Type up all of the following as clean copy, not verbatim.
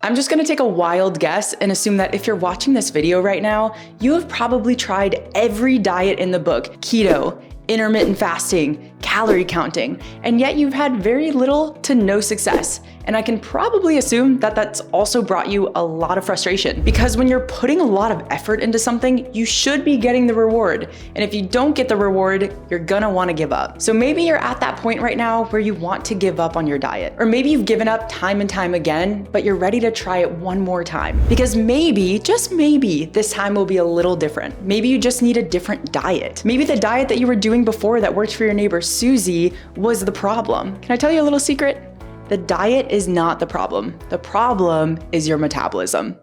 I'm just gonna take a wild guess and assume that if you're watching this video right now, you have probably tried every diet in the book: keto, intermittent fasting, calorie counting, and yet you've had very little to no success. And I can probably assume that that's also brought you a lot of frustration, because when you're putting a lot of effort into something, you should be getting the reward. And if you don't get the reward, you're gonna wanna give up. So maybe you're at that point right now where you want to give up on your diet. Or maybe you've given up time and time again, but you're ready to try it one more time. Because maybe, just maybe, this time will be a little different. Maybe you just need a different diet. Maybe the diet that you were doing before that worked for your neighbor Susie was the problem. Can I tell you a little secret? The diet is not the problem. The problem is your metabolism.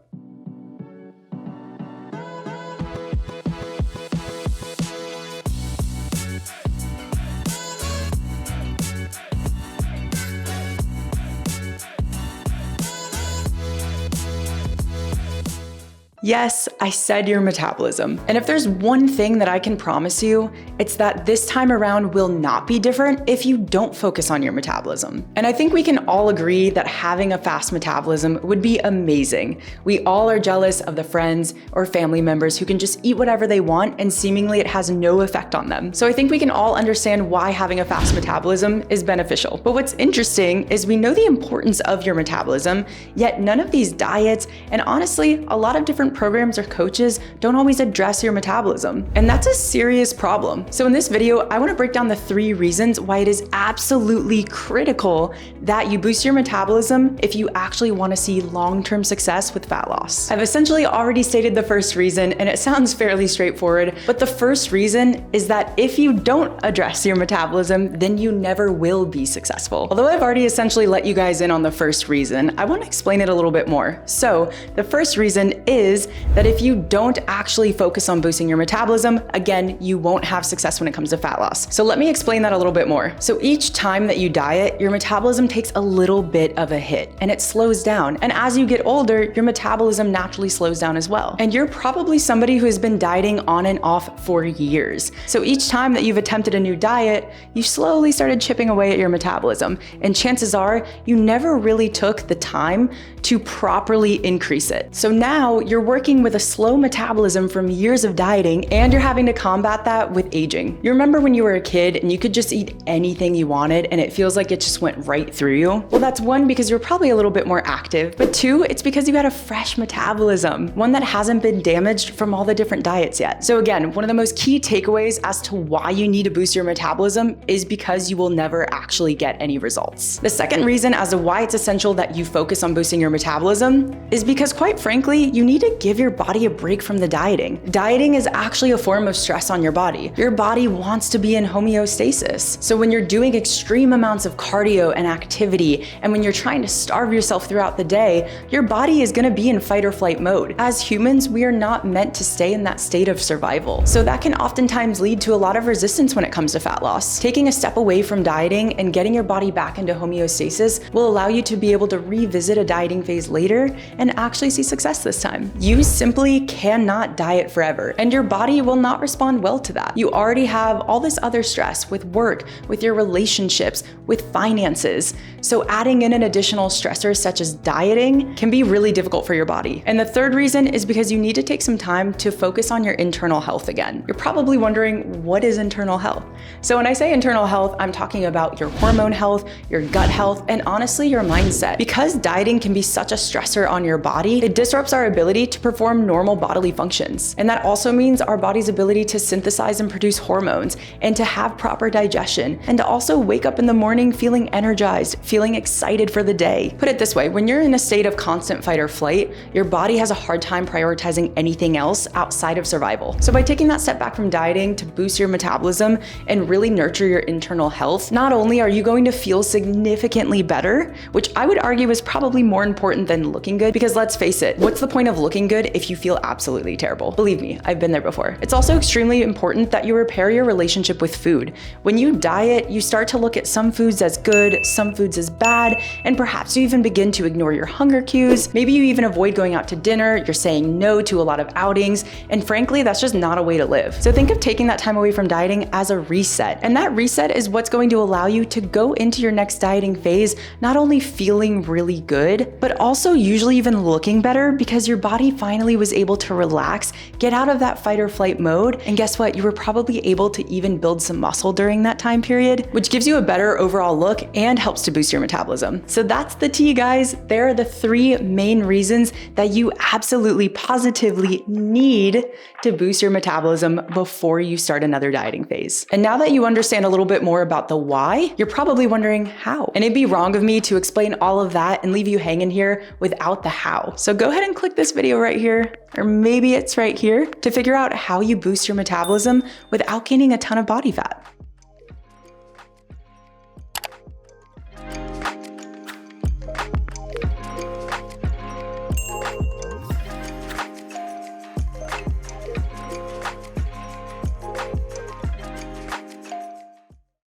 Yes, I said your metabolism. And if there's one thing that I can promise you, it's that this time around will not be different if you don't focus on your metabolism. And I think we can all agree that having a fast metabolism would be amazing. We all are jealous of the friends or family members who can just eat whatever they want and seemingly it has no effect on them. So I think we can all understand why having a fast metabolism is beneficial. But what's interesting is we know the importance of your metabolism, yet none of these diets, and honestly, a lot of different programs or coaches don't always address your metabolism. And that's a serious problem. So in this video, I want to break down the 3 reasons why it is absolutely critical that you boost your metabolism if you actually want to see long-term success with fat loss. I've essentially already stated the first reason, and it sounds fairly straightforward, but the first reason is that if you don't address your metabolism, then you never will be successful. Although I've already essentially let you guys in on the first reason, I want to explain it a little bit more. So the first reason is that if you don't actually focus on boosting your metabolism, again, you won't have success when it comes to fat loss. So let me explain that a little bit more. So each time that you diet, your metabolism takes a little bit of a hit and it slows down. And as you get older, your metabolism naturally slows down as well. And you're probably somebody who has been dieting on and off for years. So each time that you've attempted a new diet, you slowly started chipping away at your metabolism. And chances are you never really took the time to properly increase it. So now you're working with a slow metabolism from years of dieting, and you're having to combat that with aging. You remember when you were a kid and you could just eat anything you wanted and it feels like it just went right through you? Well, that's 1, because you're probably a little bit more active, but 2, it's because you had a fresh metabolism, one that hasn't been damaged from all the different diets yet. So again, one of the most key takeaways as to why you need to boost your metabolism is because you will never actually get any results. The second reason as to why it's essential that you focus on boosting your metabolism is because, quite frankly, you need to give your body a break from the dieting. Dieting is actually a form of stress on your body. Your body wants to be in homeostasis. So when you're doing extreme amounts of cardio and activity, and when you're trying to starve yourself throughout the day, your body is gonna be in fight or flight mode. As humans, we are not meant to stay in that state of survival. So that can oftentimes lead to a lot of resistance when it comes to fat loss. Taking a step away from dieting and getting your body back into homeostasis will allow you to be able to revisit a dieting phase later and actually see success this time. You simply cannot diet forever, and your body will not respond well to that. You already have all this other stress with work, with your relationships, with finances. So adding in an additional stressor such as dieting can be really difficult for your body. And the third reason is because you need to take some time to focus on your internal health again. You're probably wondering, what is internal health? So when I say internal health, I'm talking about your hormone health, your gut health, and honestly, your mindset. Because dieting can be such a stressor on your body, it disrupts our ability to perform normal bodily functions. And that also means our body's ability to synthesize and produce hormones, and to have proper digestion, and to also wake up in the morning feeling energized, feeling excited for the day. Put it this way, when you're in a state of constant fight or flight, your body has a hard time prioritizing anything else outside of survival. So by taking that step back from dieting to boost your metabolism and really nurture your internal health, not only are you going to feel significantly better, which I would argue is probably more important than looking good, because let's face it, what's the point of looking looking good if you feel absolutely terrible. Believe me, I've been there before. It's also extremely important that you repair your relationship with food. When you diet, you start to look at some foods as good, some foods as bad, and perhaps you even begin to ignore your hunger cues. Maybe you even avoid going out to dinner, you're saying no to a lot of outings, and frankly, that's just not a way to live. So think of taking that time away from dieting as a reset. And that reset is what's going to allow you to go into your next dieting phase not only feeling really good, but also usually even looking better because your body finally was able to relax, get out of that fight or flight mode, and guess what? You were probably able to even build some muscle during that time period, which gives you a better overall look and helps to boost your metabolism. So that's the tea, guys. There are the 3 main reasons that you absolutely positively need to boost your metabolism before you start another dieting phase. And now that you understand a little bit more about the why, you're probably wondering how. And it'd be wrong of me to explain all of that and leave you hanging here without the how. So go ahead and click this video right here, or maybe it's right here, to figure out how you boost your metabolism without gaining a ton of body fat.